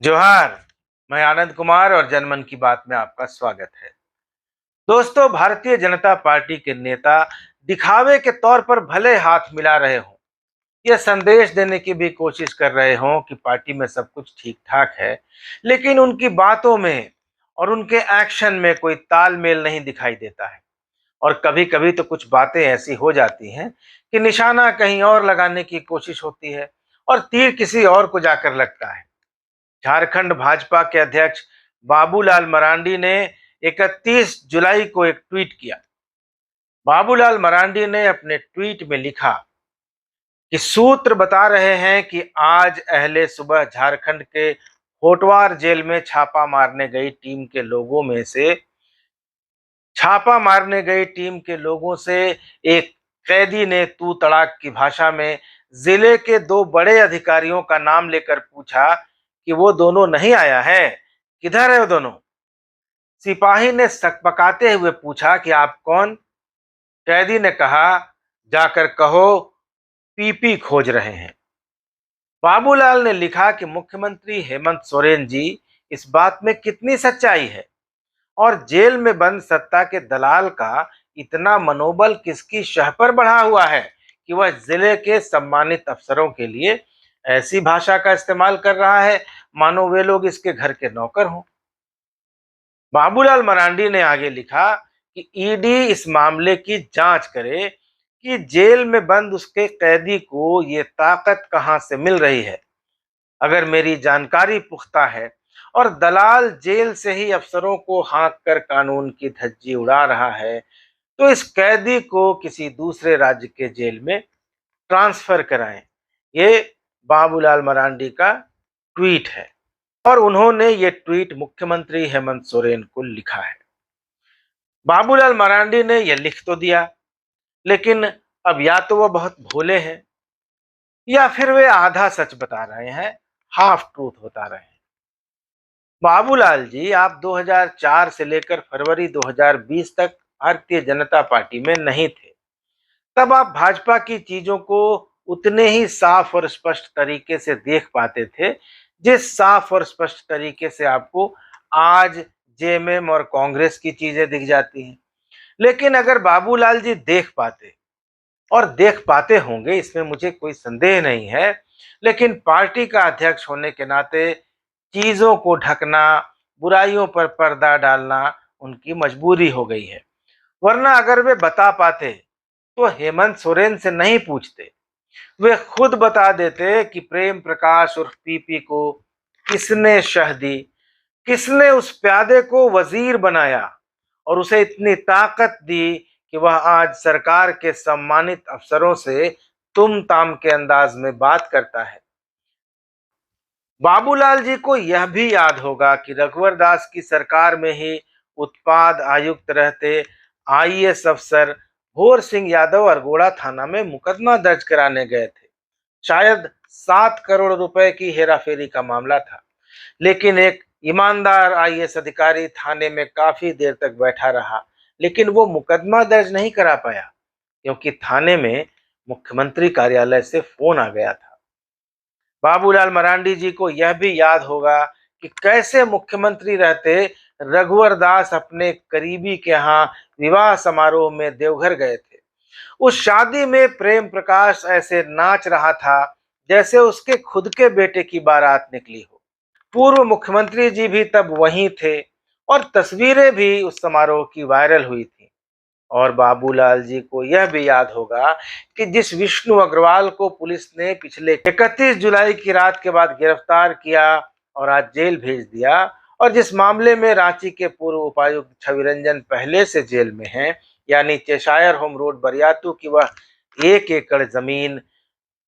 जोहार। मैं आनंद कुमार और जनमन की बात में आपका स्वागत है। दोस्तों, भारतीय जनता पार्टी के नेता दिखावे के तौर पर भले हाथ मिला रहे हों, यह संदेश देने की भी कोशिश कर रहे हों कि पार्टी में सब कुछ ठीक ठाक है, लेकिन उनकी बातों में और उनके एक्शन में कोई तालमेल नहीं दिखाई देता है। और कभी कभी तो कुछ बातें ऐसी हो जाती हैं कि निशाना कहीं और लगाने की कोशिश होती है और तीर किसी और को जाकर लगता है। झारखंड भाजपा के अध्यक्ष बाबूलाल मरांडी ने 31 जुलाई को एक ट्वीट किया। बाबूलाल मरांडी ने अपने ट्वीट में लिखा कि सूत्र बता रहे हैं कि आज अहले सुबह झारखंड के होटवार जेल में छापा मारने गई टीम के लोगों से एक कैदी ने तू तड़ाक की भाषा में जिले के दो बड़े अधिकारियों का नाम लेकर पूछा कि वो दोनों नहीं आया है, किधर है वो दोनों। सिपाही ने सकपकाते हुए पूछा कि आप कौन। कैदी ने कहा, जाकर कहो पीपी खोज रहे हैं। बाबूलाल ने लिखा कि मुख्यमंत्री हेमंत सोरेन जी, इस बात में कितनी सच्चाई है और जेल में बंद सत्ता के दलाल का इतना मनोबल किसकी शह पर बढ़ा हुआ है कि वह जिले के सम्मानित अफसरों के लिए ऐसी भाषा का इस्तेमाल कर रहा है मानो वे लोग इसके घर के नौकर हों। बाबूलाल मरांडी ने आगे लिखा कि ईडी इस मामले की जांच करे कि जेल में बंद उसके कैदी को ये ताकत कहां से मिल रही है। अगर मेरी जानकारी पुख्ता है और दलाल जेल से ही अफसरों को हाँक कर कानून की धज्जी उड़ा रहा है, तो इस कैदी को किसी दूसरे राज्य के जेल में ट्रांसफर कराएं। ये बाबूलाल मरांडी का ट्वीट है और उन्होंने ये ट्वीट मुख्यमंत्री हेमंत सोरेन को लिखा है। बाबूलाल मरांडी ने यह लिख तो दिया, लेकिन अब या तो वह बहुत भोले हैं या फिर वे आधा सच बता रहे हैं, हाफ ट्रूथ बता रहे हैं। बाबूलाल जी, आप 2004 से लेकर फरवरी 2020 तक भारतीय जनता पार्टी में नहीं थे। तब आप भाजपा की चीजों को उतने ही साफ और स्पष्ट तरीके से देख पाते थे जिस साफ और स्पष्ट तरीके से आपको आज जेएमएम और कांग्रेस की चीजें दिख जाती हैं। लेकिन अगर बाबूलाल जी देख पाते, और देख पाते होंगे इसमें मुझे कोई संदेह नहीं है, लेकिन पार्टी का अध्यक्ष होने के नाते चीजों को ढकना, बुराइयों पर पर्दा डालना उनकी मजबूरी हो गई है। वरना अगर वे बता पाते तो हेमंत सोरेन से नहीं पूछते, वे खुद बता देते कि प्रेम प्रकाश उर्फ पीपी को किसने शह दी, किसने उस प्यादे को वजीर बनाया और उसे इतनी ताकत दी कि वह आज सरकार के सम्मानित अफसरों से तुम ताम के अंदाज में बात करता है। बाबूलाल जी को यह भी याद होगा कि रघुवर दास की सरकार में ही उत्पाद आयुक्त रहते आईएएस अफसर भोर सिंह यादव अरगोड़ा थाना में मुकदमा दर्ज कराने गए थे। शायद 7 करोड़ रुपए की हेराफेरी का मामला था, लेकिन एक ईमानदार आईएएस अधिकारी थाने में काफी देर तक बैठा रहा, लेकिन वो मुकदमा दर्ज नहीं करा पाया क्योंकि थाने में मुख्यमंत्री कार्यालय से फोन आ गया था। बाबूलाल मरांडी जी को यह भी याद होगा कि कैसे मुख्यमंत्री रहते रघुवर दास अपने करीबी के यहाँ विवाह समारोह में देवघर गए थे। उस शादी में प्रेम प्रकाश ऐसे नाच रहा था जैसे उसके खुद के बेटे की बारात निकली हो। पूर्व मुख्यमंत्री जी भी तब वहीं थे और तस्वीरें भी उस समारोह की वायरल हुई थी। और बाबूलाल जी को यह भी याद होगा कि जिस विष्णु अग्रवाल को पुलिस ने पिछले 31 जुलाई की रात के बाद गिरफ्तार किया और आज जेल भेज दिया, और जिस मामले में रांची के पूर्व उपायुक्त छवि रंजन पहले से जेल में हैं, यानी चेशायर होम रोड बरियातू की वह 1 एकड़ जमीन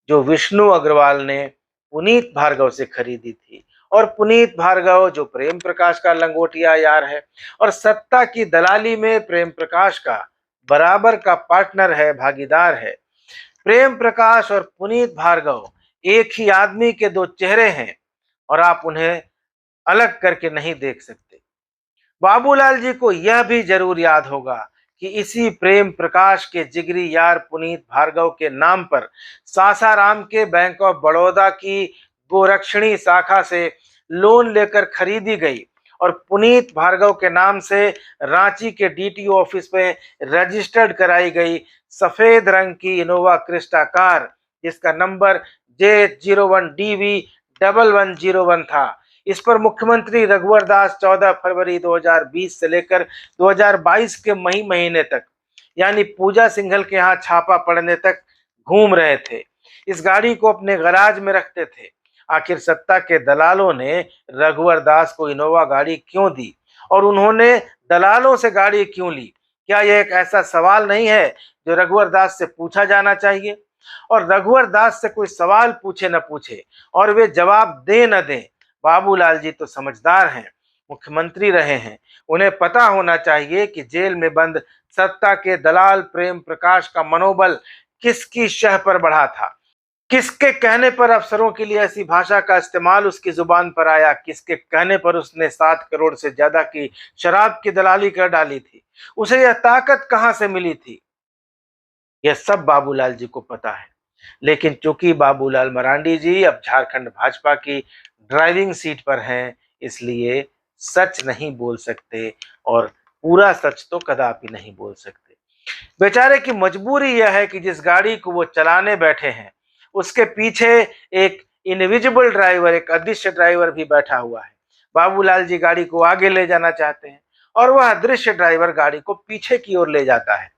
जो विष्णु अग्रवाल ने पुनीत भार्गव से खरीदी थी, और पुनीत भार्गव जो प्रेम प्रकाश का लंगोटिया यार है और सत्ता की दलाली में प्रेम प्रकाश का बराबर का पार्टनर है, भागीदार है। प्रेम प्रकाश और पुनीत भार्गव एक ही आदमी के दो चेहरे हैं और आप उन्हें अलग करके नहीं देख सकते। बाबूलाल जी को यह भी जरूर याद होगा कि इसी प्रेम प्रकाश के जिगरी यार पुनीत भार्गव के नाम पर सासाराम के बैंक ऑफ बड़ौदा की गोरक्षणी शाखा से लोन लेकर खरीदी गई और पुनीत भार्गव के नाम से रांची के डीटीओ ऑफिस में रजिस्टर्ड कराई गई सफेद रंग की इनोवा क्रिस्टा कार, जिसका नंबर J01DV1101 था। इस पर मुख्यमंत्री रघुवर दास 14 फरवरी 2020 से लेकर 2022 के मई महीने तक, यानी पूजा सिंघल के यहाँ छापा पड़ने तक घूम रहे थे। इस गाड़ी को अपने गराज में रखते थे। आखिर सत्ता के दलालों ने रघुवर दास को इनोवा गाड़ी क्यों दी और उन्होंने दलालों से गाड़ी क्यों ली? क्या यह एक ऐसा सवाल नहीं है जो रघुवर दास से पूछा जाना चाहिए? और रघुवर दास से कोई सवाल पूछे न पूछे और वे जवाब दे न दें, बाबूलाल जी तो समझदार हैं, मुख्यमंत्री रहे हैं, उन्हें पता होना चाहिए कि जेल में बंद सत्ता के दलाल प्रेम प्रकाश का मनोबल किसकी शह पर बढ़ा था, किसके कहने पर अफसरों के लिए ऐसी भाषा का इस्तेमाल उसकी जुबान पर आया, किसके कहने पर उसने 7 करोड़ से ज्यादा की शराब की दलाली कर डाली थी, उसे यह ताकत कहां से मिली थी, यह सब बाबूलाल जी को पता है। लेकिन चूंकि बाबूलाल मरांडी जी अब झारखंड भाजपा की ड्राइविंग सीट पर हैं, इसलिए सच नहीं बोल सकते और पूरा सच तो कदापि नहीं बोल सकते। बेचारे की मजबूरी यह है कि जिस गाड़ी को वो चलाने बैठे हैं उसके पीछे एक इनविजिबल ड्राइवर, एक अदृश्य ड्राइवर भी बैठा हुआ है। बाबूलाल जी गाड़ी को आगे ले जाना चाहते हैं और वह अदृश्य ड्राइवर गाड़ी को पीछे की ओर ले जाता है।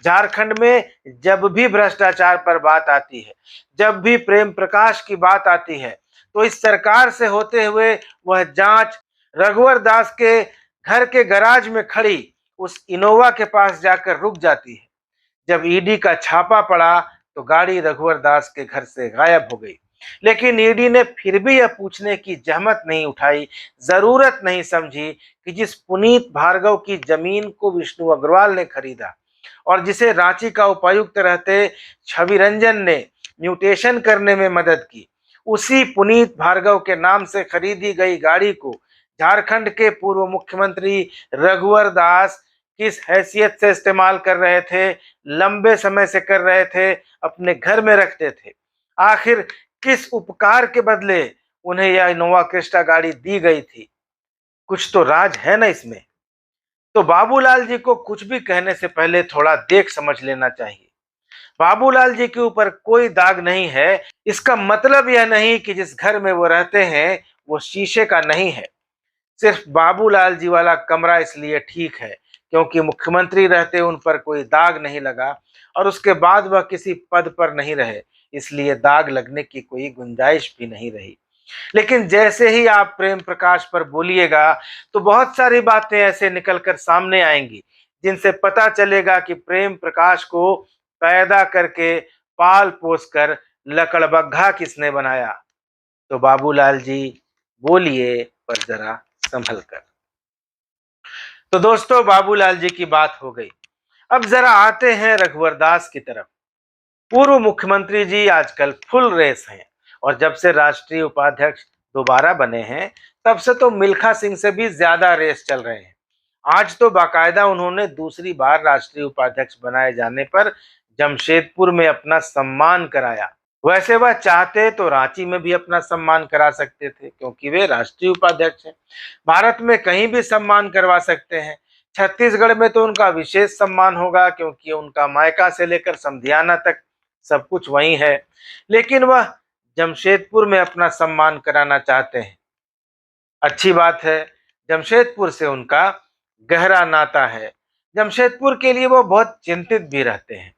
झारखंड में जब भी भ्रष्टाचार पर बात आती है, जब भी प्रेम प्रकाश की बात आती है, तो इस सरकार से होते हुए वह जांच रघुवर दास के घर के गराज में खड़ी उस इनोवा के पास जाकर रुक जाती है। जब ईडी का छापा पड़ा तो गाड़ी रघुवर दास के घर से गायब हो गई, लेकिन ईडी ने फिर भी यह पूछने की जहमत नहीं उठाई, जरूरत नहीं समझी कि जिस पुनीत भार्गव की जमीन को विष्णु अग्रवाल ने खरीदा और जिसे रांची का उपायुक्त रहते छवि रंजन ने म्यूटेशन करने में मदद की, उसी पुनीत भार्गव के नाम से खरीदी गई गाड़ी को झारखंड के पूर्व मुख्यमंत्री रघुवर दास किस हैसियत से इस्तेमाल कर रहे थे, लंबे समय से कर रहे थे, अपने घर में रखते थे। आखिर किस उपकार के बदले उन्हें यह इनोवा क्रिस्टा गाड़ी दी गई थी? कुछ तो राज है ना इसमें। तो बाबूलाल जी को कुछ भी कहने से पहले थोड़ा देख समझ लेना चाहिए। बाबूलाल जी के ऊपर कोई दाग नहीं है, इसका मतलब यह नहीं कि जिस घर में वो रहते हैं वो शीशे का नहीं है। सिर्फ बाबूलाल जी वाला कमरा इसलिए ठीक है क्योंकि मुख्यमंत्री रहते उन पर कोई दाग नहीं लगा और उसके बाद वह किसी पद पर नहीं रहे, इसलिए दाग लगने की कोई गुंजाइश भी नहीं रही। लेकिन जैसे ही आप प्रेम प्रकाश पर बोलिएगा तो बहुत सारी बातें ऐसे निकलकर सामने आएंगी जिनसे पता चलेगा कि प्रेम प्रकाश को पैदा करके पाल पोस कर लकड़बग्घा किसने बनाया। तो बाबूलाल जी बोलिए, पर जरा संभल कर। तो दोस्तों, बाबूलाल जी की बात हो गई। अब जरा आते हैं रघुवर दास की तरफ। पूर्व मुख्यमंत्री जी आजकल फुल रेस हैं और जब से राष्ट्रीय उपाध्यक्ष दोबारा बने हैं तब से तो मिल्खा सिंह से भी ज्यादा रेस चल रहे हैं। आज तो बाकायदा उन्होंने दूसरी बार राष्ट्रीय उपाध्यक्ष बनाए जाने पर जमशेदपुर में अपना सम्मान कराया। वैसे वह चाहते तो रांची में भी अपना सम्मान करा सकते थे क्योंकि वे राष्ट्रीय उपाध्यक्ष हैं। भारत में कहीं भी सम्मान करवा सकते हैं। छत्तीसगढ़ में तो उनका विशेष सम्मान होगा क्योंकि उनका मायका से लेकर समधियाना तक सब कुछ वही है। लेकिन वह जमशेदपुर में अपना सम्मान कराना चाहते हैं। अच्छी बात है, जमशेदपुर से उनका गहरा नाता है। जमशेदपुर के लिए वो बहुत चिंतित भी रहते हैं।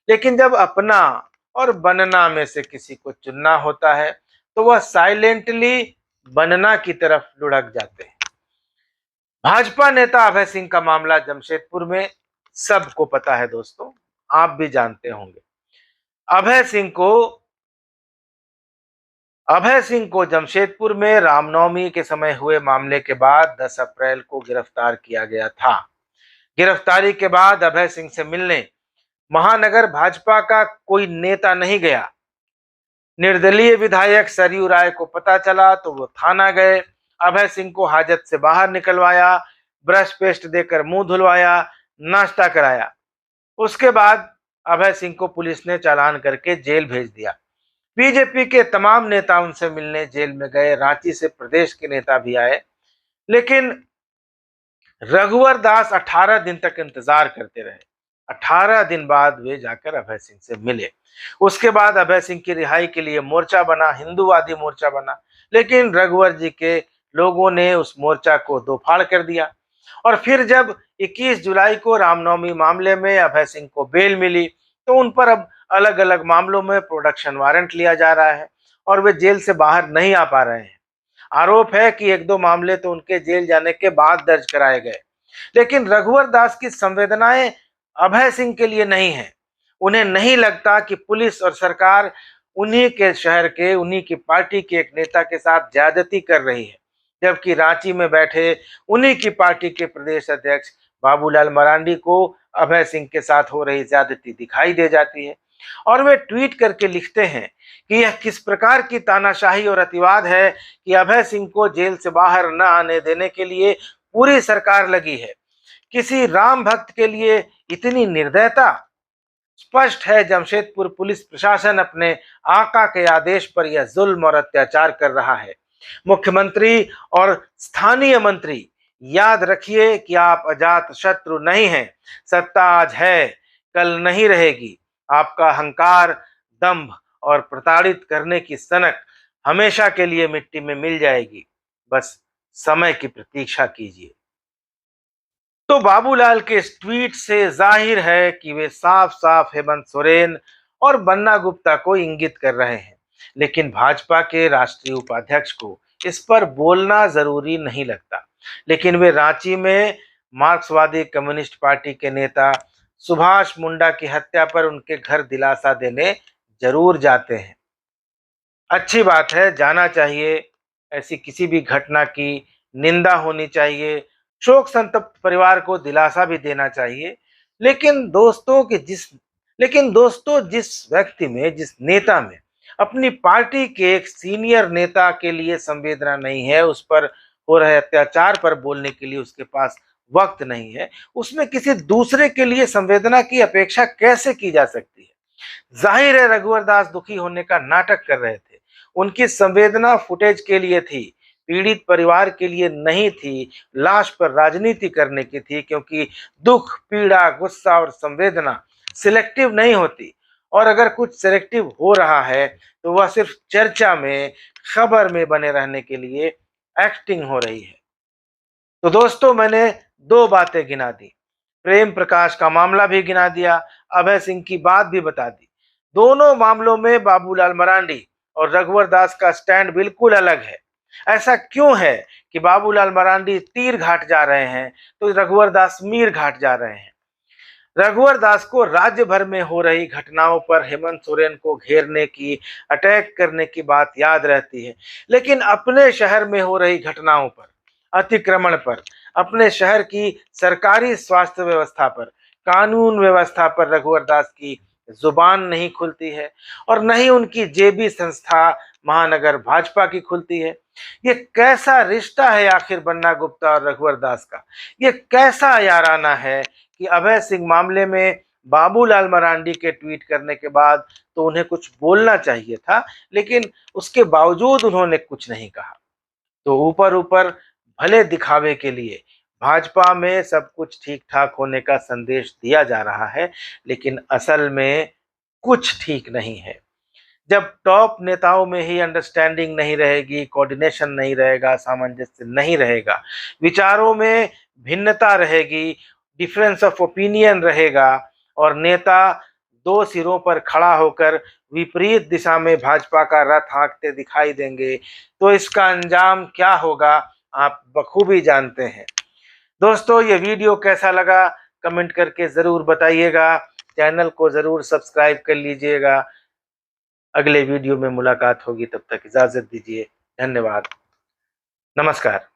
लेकिन जब अपना और बनना में से किसी को चुनना होता है तो वह साइलेंटली बनना की तरफ लुढ़क जाते हैं। भाजपा नेता अभय सिंह का मामला जमशेदपुर में सबको पता है दोस्तों, आप भी जानते होंगे। अभय सिंह को जमशेदपुर में रामनवमी के समय हुए मामले के बाद 10 अप्रैल को गिरफ्तार किया गया था। गिरफ्तारी के बाद अभय सिंह से मिलने महानगर भाजपा का कोई नेता नहीं गया। निर्दलीय विधायक सरयू राय को पता चला तो वो थाना गए, अभय सिंह को हाजत से बाहर निकलवाया, ब्रश पेस्ट देकर मुंह धुलवाया, नाश्ता कराया। उसके बाद अभय सिंह को पुलिस ने चालान करके जेल भेज दिया। बीजेपी के तमाम नेता उनसे मिलने जेल में गए, रांची से प्रदेश के नेता भी आए, लेकिन रघुवर दास 18 दिन तक इंतजार करते रहे। 18 दिन बाद वे जाकर अभय सिंह से मिले। उसके बाद अभय सिंह की रिहाई के लिए मोर्चा बना, हिंदूवादी मोर्चा बना, लेकिन रघुवर जी के लोगों ने उस मोर्चा को दो फाड़ कर दिया। और फिर जब 21 जुलाई को रामनवमी मामले में अभय सिंह को बेल मिली, तो उन पर अब अलग अलग मामलों में प्रोडक्शन वारंट लिया जा रहा है और वे जेल से बाहर नहीं आ पा रहे हैं। आरोप है कि एक दो मामले तो उनके जेल जाने के बाद दर्ज कराए गए, लेकिन रघुवर दास की संवेदनाएं अभय सिंह के लिए नहीं है। उन्हें नहीं लगता कि पुलिस और सरकार उन्हीं के शहर के, उन्हीं की पार्टी के एक नेता के साथ ज्यादती कर रही है, जबकि रांची में बैठे उन्हीं की पार्टी के प्रदेश अध्यक्ष बाबूलाल मरांडी को अभय सिंह के साथ हो रही ज्यादती दिखाई दे जाती है। और वे ट्वीट करके लिखते हैं कि यह किस प्रकार की तानाशाही और अतिवाद है कि अभय सिंह को जेल से बाहर न आने देने के लिए पूरी सरकार लगी है। किसी राम भक्त के लिए इतनी निर्दयता। स्पष्ट है जमशेदपुर पुलिस प्रशासन अपने आका के आदेश पर यह जुल्म और अत्याचार कर रहा है। मुख्यमंत्री और स्थानीय मंत्री, याद रखिए कि आप अजात शत्रु नहीं हैं। सत्ता आज है, कल नहीं रहेगी। आपका अहंकार, दंभ और प्रताड़ित करने की सनक हमेशा के लिए मिट्टी में मिल जाएगी। बस समय की प्रतीक्षा कीजिए। तो बाबूलाल के इस ट्वीट से जाहिर है कि वे साफ साफ हेमंत सोरेन और बन्ना गुप्ता को इंगित कर रहे हैं, लेकिन भाजपा के राष्ट्रीय उपाध्यक्ष को इस पर बोलना जरूरी नहीं लगता। लेकिन वे रांची में मार्क्सवादी कम्युनिस्ट पार्टी के नेता सुभाष मुंडा की हत्या पर उनके घर दिलासा देने जरूर जाते हैं। अच्छी बात है, जाना चाहिए। ऐसी किसी भी घटना की निंदा होनी चाहिए, शोक संतप्त परिवार को दिलासा भी देना चाहिए। लेकिन दोस्तों कि जिस लेकिन दोस्तों जिस व्यक्ति में, जिस नेता में अपनी पार्टी के एक सीनियर नेता के लिए संवेदना नहीं है, उस पर हो रहे अत्याचार पर बोलने के लिए उसके पास वक्त नहीं है, उसमें किसी दूसरे के लिए संवेदना की अपेक्षा कैसे की जा सकती है। जाहिर है रघुवर दास दुखी होने का नाटक कर रहे थे। उनकी संवेदना फुटेज के लिए थी, पीड़ित परिवार के लिए नहीं थी, लाश पर राजनीति करने की थी, क्योंकि दुख, पीड़ा, गुस्सा और संवेदना सिलेक्टिव नहीं होती। और अगर कुछ सिलेक्टिव हो रहा है तो वह सिर्फ चर्चा में, खबर में बने रहने के लिए एक्टिंग हो रही है। तो दोस्तों, मैंने दो बातें गिना दी, प्रेम प्रकाश का मामला भी गिना दिया, अभय सिंह की बात भी बता दी। दोनों मामलों में बाबूलाल मरांडी और रघुवर दास का स्टैंड बिल्कुल अलग है। ऐसा क्यों है कि बाबूलाल मरांडी तीर घाट जा रहे हैं तो रघुवर दास मीर घाट जा रहे हैं। रघुवर दास को राज्य भर में हो रही घटनाओं पर हेमंत सोरेन को घेरने की, अटैक करने की बात याद रहती है, लेकिन अपने शहर में हो रही घटनाओं पर, अतिक्रमण पर, अपने शहर की सरकारी स्वास्थ्य व्यवस्था पर, कानून व्यवस्था पर रघुवर दास की जुबान नहीं खुलती है और न ही उनकी जेबी संस्था महानगर भाजपा की खुलती है। ये कैसा रिश्ता है आखिर बन्ना गुप्ता और रघुवर दास का? ये कैसा याराना है कि अभय सिंह मामले में बाबूलाल मरांडी के ट्वीट करने के बाद तो उन्हें कुछ बोलना चाहिए था, लेकिन उसके बावजूद उन्होंने कुछ नहीं कहा। तो ऊपर ऊपर भले दिखावे के लिए भाजपा में सब कुछ ठीक ठाक होने का संदेश दिया जा रहा है, लेकिन असल में कुछ ठीक नहीं है। जब टॉप नेताओं में ही अंडरस्टैंडिंग नहीं रहेगी, कोऑर्डिनेशन नहीं रहेगा, सामंजस्य नहीं रहेगा, विचारों में भिन्नता रहेगी, डिफरेंस ऑफ ओपिनियन रहेगा और नेता दो सिरों पर खड़ा होकर विपरीत दिशा में भाजपा का रथ हाँकते दिखाई देंगे, तो इसका अंजाम क्या होगा आप बखूबी जानते हैं। दोस्तों, ये वीडियो कैसा लगा कमेंट करके ज़रूर बताइएगा। चैनल को ज़रूर सब्सक्राइब कर लीजिएगा। अगले वीडियो में मुलाकात होगी, तब तक इजाज़त दीजिए। धन्यवाद, नमस्कार।